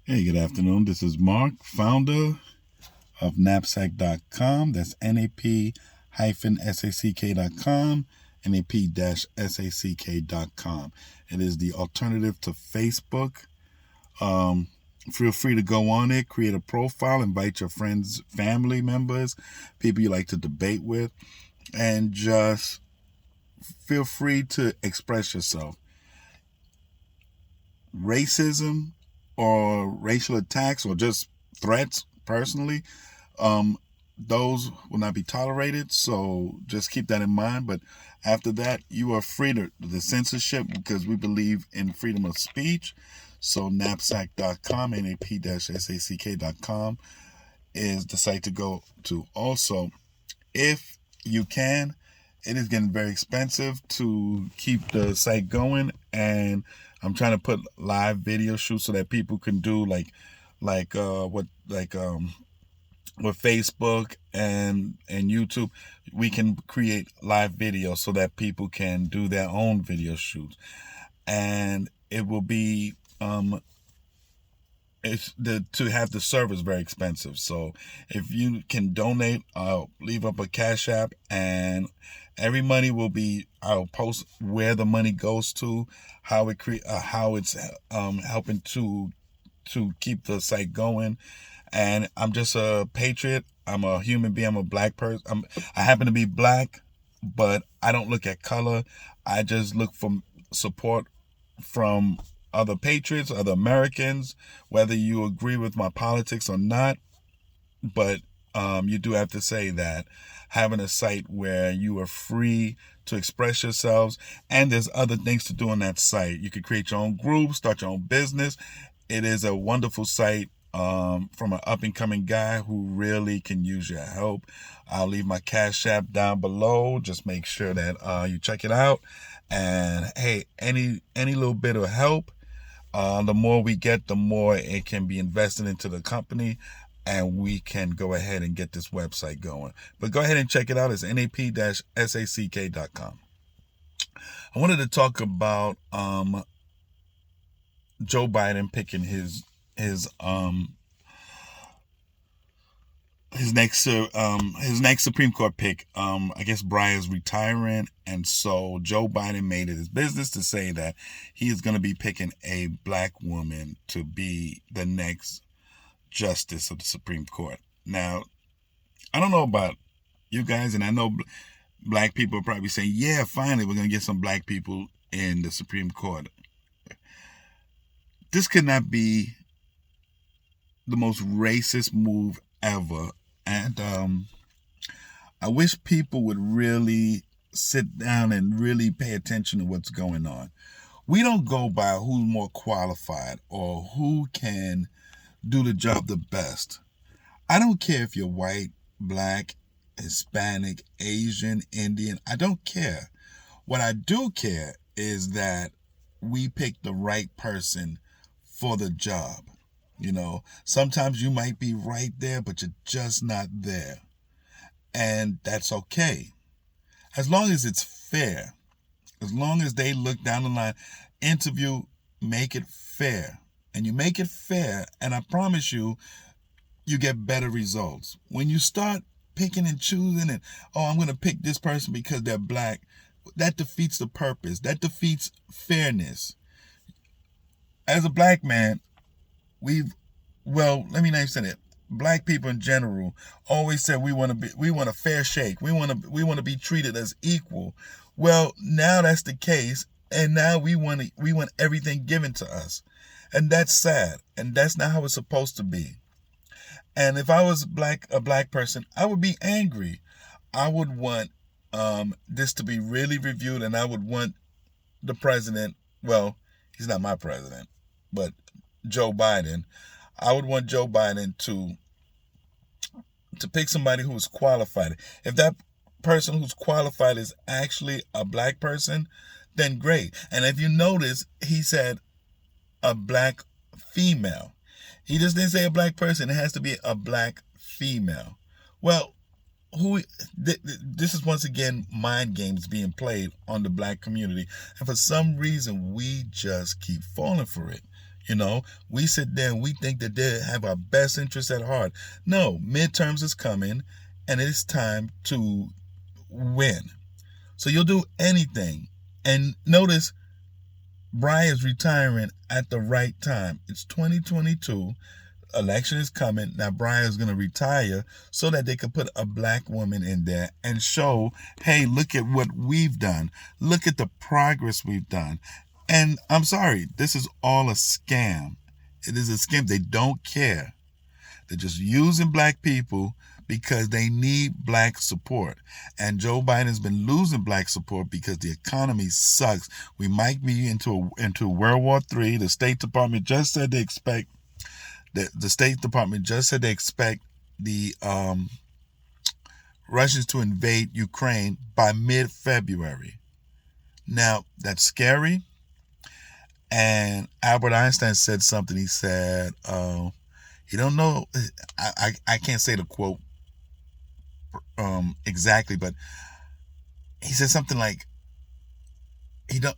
Hey, good afternoon. This is Mark, founder of knapsack.com. That's nap-sack.com, nap-sack.com. It is the alternative to Facebook. Um, Feel free to go on it, create a profile, invite your friends, family members, people you like to debate with, and just feel free to express yourself. Racism or racial attacks or just threats personally, um, those will not be tolerated. So just keep that in mind. But after that, you are free to the censorship because we believe in freedom of speech. So knapsack.com, nap-sack.com is the site to go to. Also, if you can, it is getting very expensive to keep the site going, and I'm trying to put live video shoots so that people can do with Facebook and YouTube, we can create live videos so that people can do their own video shoots, and it will be to have the service very expensive. So if you can donate, I'll leave up a Cash App, and every money will be, I'll post where the money goes to, how it's helping to keep the site going. And I'm just a patriot. I'm a human being. I'm a black person. I happen to be black, but I don't look at color. I just look for support from other patriots, other Americans, whether you agree with my politics or not. But you do have to say that having a site where you are free to express yourselves, and there's other things to do on that site. You could create your own group, start your own business. It is a wonderful site from an up-and-coming guy who really can use your help. I'll leave my Cash App down below. Just make sure that you check it out. And hey, any little bit of help, the more we get, the more it can be invested into the company, and we can go ahead and get this website going. But go ahead and check it out. It's nap-sack.com. I wanted to talk about Joe Biden picking his next Supreme Court pick. I guess Breyer's retiring, and so Joe Biden made it his business to say that he is going to be picking a black woman to be the next justice of the Supreme Court. Now, I don't know about you guys, and I know black people are probably saying, "Yeah, finally, we're going to get some black people in the Supreme Court." This could not be the most racist move ever. And I wish people would really sit down and really pay attention to what's going on. We don't go by who's more qualified or who can do the job the best. I don't care if you're white, black, Hispanic, Asian, Indian. I don't care. What I do care is that we pick the right person for the job. Sometimes you might be right there, but you're just not there. And that's okay. As long as it's fair, as long as they look down the line, interview, make it fair. And you make it fair, and I promise you, you get better results. When you start picking and choosing and, I'm going to pick this person because they're black, that defeats the purpose. That defeats fairness. As a black man, let me not say that. Black people in general always said we want a fair shake. We want to be treated as equal. Well, now that's the case, and now we want everything given to us, and that's sad, and that's not how it's supposed to be. And if I was a black person, I would be angry. I would want this to be really reviewed, and I would want the president. Well, he's not my president, but Joe Biden. I would want Joe Biden to pick somebody who is qualified. If that person who's qualified is actually a black person, then great. And if you notice, he said a black female. He just didn't say a black person. It has to be a black female. Well, this is once again mind games being played on the black community. And for some reason, we just keep falling for it. You know, we sit there and we think that they have our best interests at heart. No, midterms is coming and it's time to win. So you'll do anything. And notice Bry is retiring at the right time. It's 2022. Election is coming. Now Brian is going to retire so that they could put a black woman in there and show, hey, look at what we've done. Look at the progress we've done. And I'm sorry, this is all a scam. It is a scam. They don't care. They're just using black people because they need black support. And Joe Biden has been losing black support because the economy sucks. We might be into World War III. The State Department just said they expect the State Department just said they expect the Russians to invade Ukraine by mid-February. Now, that's scary. And Albert Einstein said something. He said, you don't know, I can't say the quote exactly, but he said something like,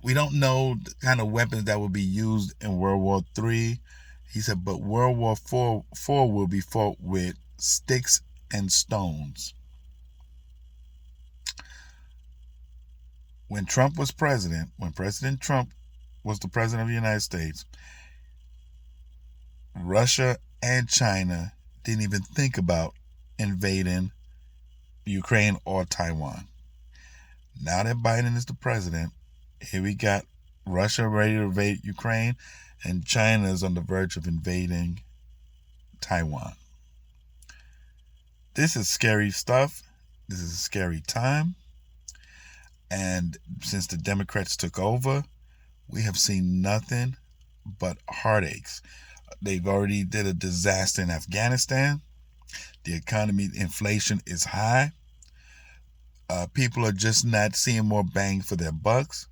we don't know the kind of weapons that will be used in World War III. He said, but World War IV will be fought with sticks and stones. When Trump was president, when President Trump was the president of the United States, Russia and China didn't even think about invading Ukraine or Taiwan. Now that Biden is the president, here we got Russia ready to invade Ukraine, and China is on the verge of invading Taiwan. This is scary stuff. This is a scary time. And since the Democrats took over, we have seen nothing but heartaches. They've already did a disaster in Afghanistan. The economy, inflation is high. People are just not seeing more bang for their bucks.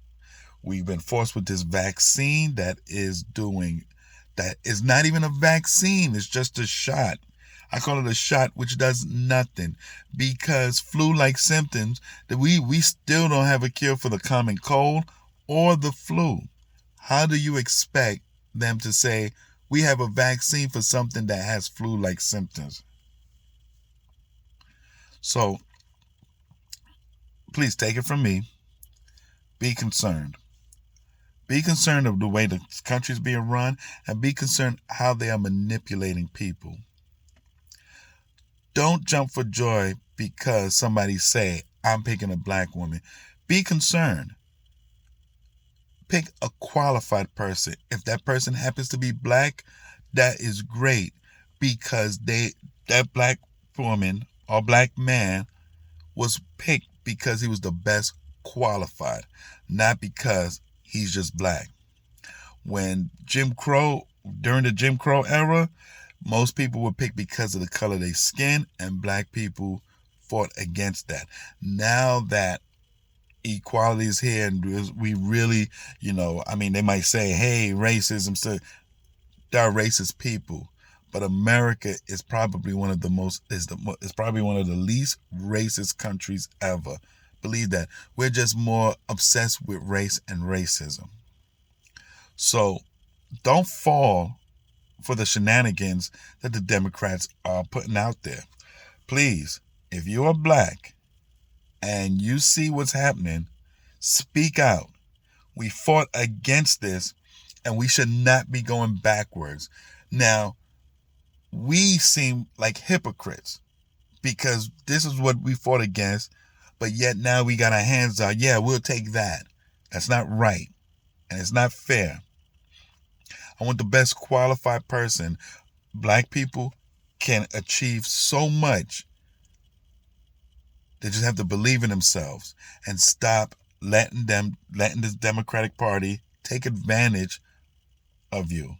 We've been forced with this vaccine that is not even a vaccine. It's just a shot. I call it a shot, which does nothing, because flu-like symptoms that we still don't have a cure for the common cold or the flu. How do you expect them to say we have a vaccine for something that has flu-like symptoms? So please take it from me. Be concerned. Be concerned of the way the country's being run, and be concerned how they are manipulating people. Don't jump for joy because somebody say, I'm picking a black woman. Be concerned. Pick a qualified person. If that person happens to be black, that is great, because that black woman or black man was picked because he was the best qualified, not because he's just black. During the Jim Crow era, most people were picked because of the color of their skin, and black people fought against that. Now that equality is here, and we really, they might say, hey, racism, so there are racist people, but America is probably one of the least racist countries ever. Believe that. We're just more obsessed with race and racism. So don't fall for the shenanigans that the Democrats are putting out there. Please, if you are black and you see what's happening, speak out. We fought against this, and we should not be going backwards. Now, we seem like hypocrites because this is what we fought against, but yet now we got our hands out. Yeah, we'll take that. That's not right, and it's not fair. I want the best qualified person. Black people can achieve so much. They just have to believe in themselves and stop letting this Democratic Party take advantage of you.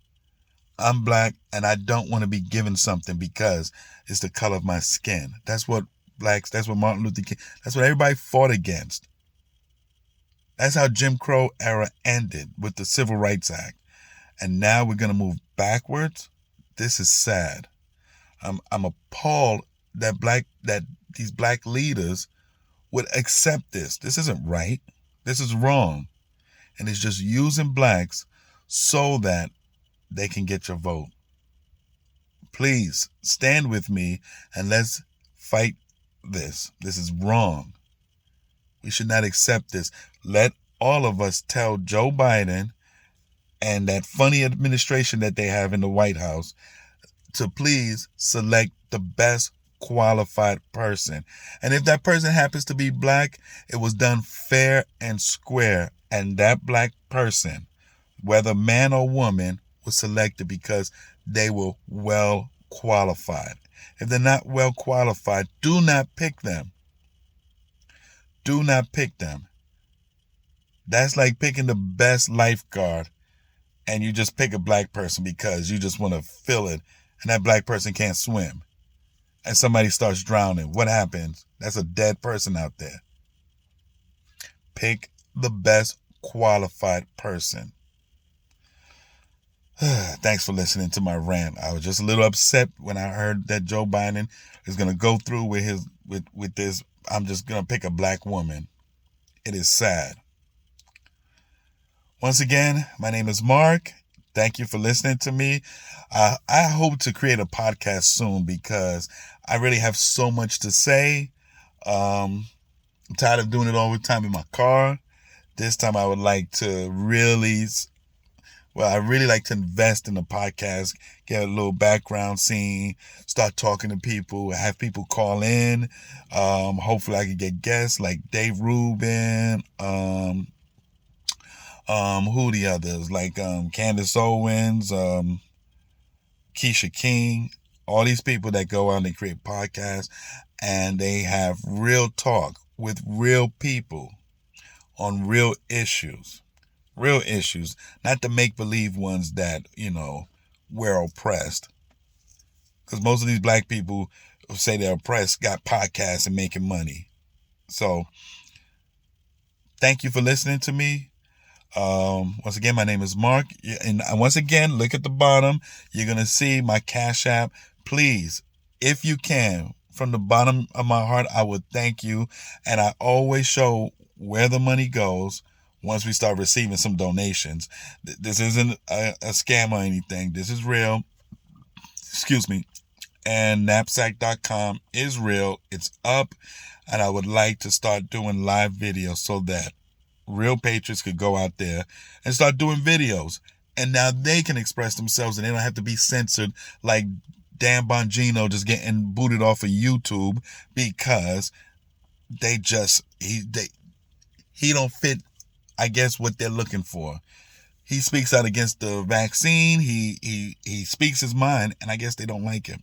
I'm black, and I don't want to be given something because it's the color of my skin. That's what Martin Luther King, that's what everybody fought against. That's how Jim Crow era ended with the Civil Rights Act. And now we're going to move backwards. This is sad. I'm appalled that these black leaders would accept this. This isn't right. This is wrong. And it's just using blacks so that they can get your vote. Please stand with me and let's fight this. This is wrong. We should not accept this. Let all of us tell Joe Biden and that funny administration that they have in the White House to please select the best qualified person. And if that person happens to be black, it was done fair and square. And that black person, whether man or woman, was selected because they were well qualified. If they're not well qualified, do not pick them. Do not pick them. That's like picking the best lifeguard and you just pick a black person because you just want to fill it and that black person can't swim and somebody starts drowning. What happens? That's a dead person out there. Pick the best qualified person. Thanks for listening to my rant. I was just a little upset when I heard that Joe Biden is going to go through with this. I'm just going to pick a black woman. It is sad. Once again, my name is Mark. Thank you for listening to me. I hope to create a podcast soon because I really have so much to say. I'm tired of doing it all the time in my car. This time I would like to really like to invest in the podcast, get a little background scene, start talking to people, have people call in. Hopefully I can get guests like Dave Rubin, who the others, like Candace Owens, Keisha King, all these people that go out and create podcasts and they have real talk with real people on real issues. Real issues, not the make-believe ones that, we're oppressed. Because most of these black people who say they're oppressed got podcasts and making money. So, thank you for listening to me. Once again, my name is Mark. And once again, look at the bottom. You're going to see my Cash App. Please, if you can, from the bottom of my heart, I would thank you. And I always show where the money goes once we start receiving some donations. This isn't a scam or anything. This is real. Excuse me. And knapsack.com is real. It's up. And I would like to start doing live videos so that real patriots could go out there and start doing videos. And now they can express themselves and they don't have to be censored like Dan Bongino just getting booted off of YouTube because he don't fit, I guess, what they're looking for. He speaks out against the vaccine. He speaks his mind, and I guess they don't like him.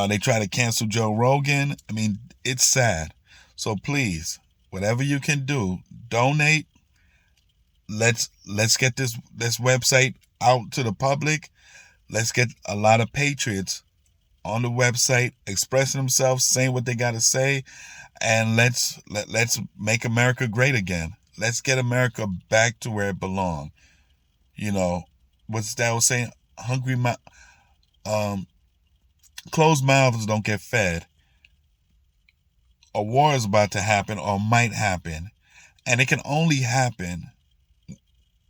They try to cancel Joe Rogan. I mean, it's sad. So please, whatever you can do, donate. Let's get this website out to the public. Let's get a lot of patriots on the website expressing themselves, saying what they got to say, and let's make America great again. Let's get America back to where it belongs. What's that old saying? Closed mouths don't get fed. A war is about to happen or might happen. And it can only happen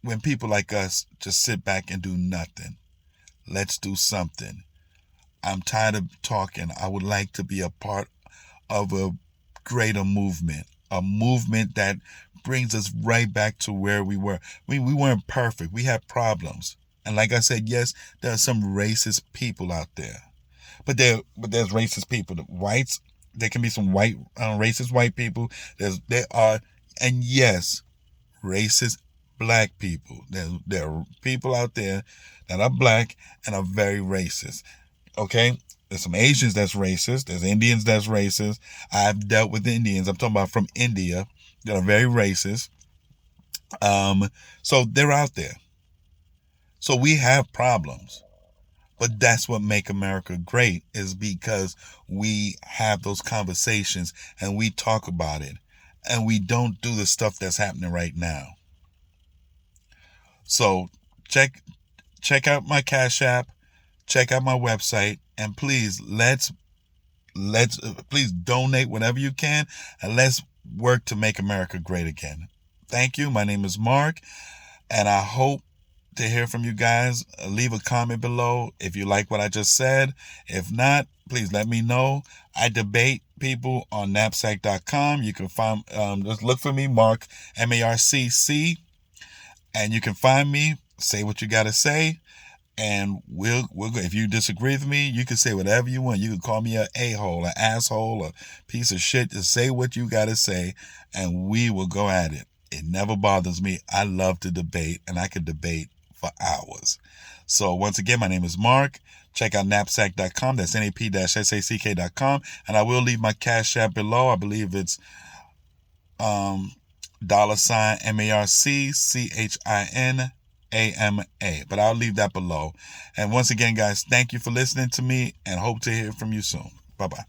when people like us just sit back and do nothing. Let's do something. I'm tired of talking. I would like to be a part of a greater movement. A movement that brings us right back to where we were. We weren't perfect. We had problems. And like I said, yes, there are some racist people out there. But there's racist people. The whites, there can be some racist white people. And yes, racist black people. There are people out there that are black and are very racist. Okay? There's some Asians that's racist. There's Indians that's racist. I've dealt with Indians. I'm talking about from India. That are very racist. So they're out there. So we have problems. But that's what make America great, is because we have those conversations and we talk about it. And we don't do the stuff that's happening right now. So check out my Cash App. Check out my website. And please, please donate whatever you can. And let's work to make America great again. Thank you. My name is Mark. And I hope to hear from you guys. Leave a comment below if you like what I just said. If not, please let me know. I debate people on Knapsack.com. You can find, just look for me, Mark, MARCC, and you can find me. Say what you got to say. And we'll go. If you disagree with me, you can say whatever you want. You can call me an a-hole, an asshole, a piece of shit. Just say what you got to say, and we will go at it. It never bothers me. I love to debate, and I could debate for hours. So once again, my name is Mark. Check out knapsack.com. That's nap-sack.com. And I will leave my Cash App below. I believe it's $MARCCHINAMA. But I'll leave that below. And once again, guys, thank you for listening to me and hope to hear from you soon. Bye-bye.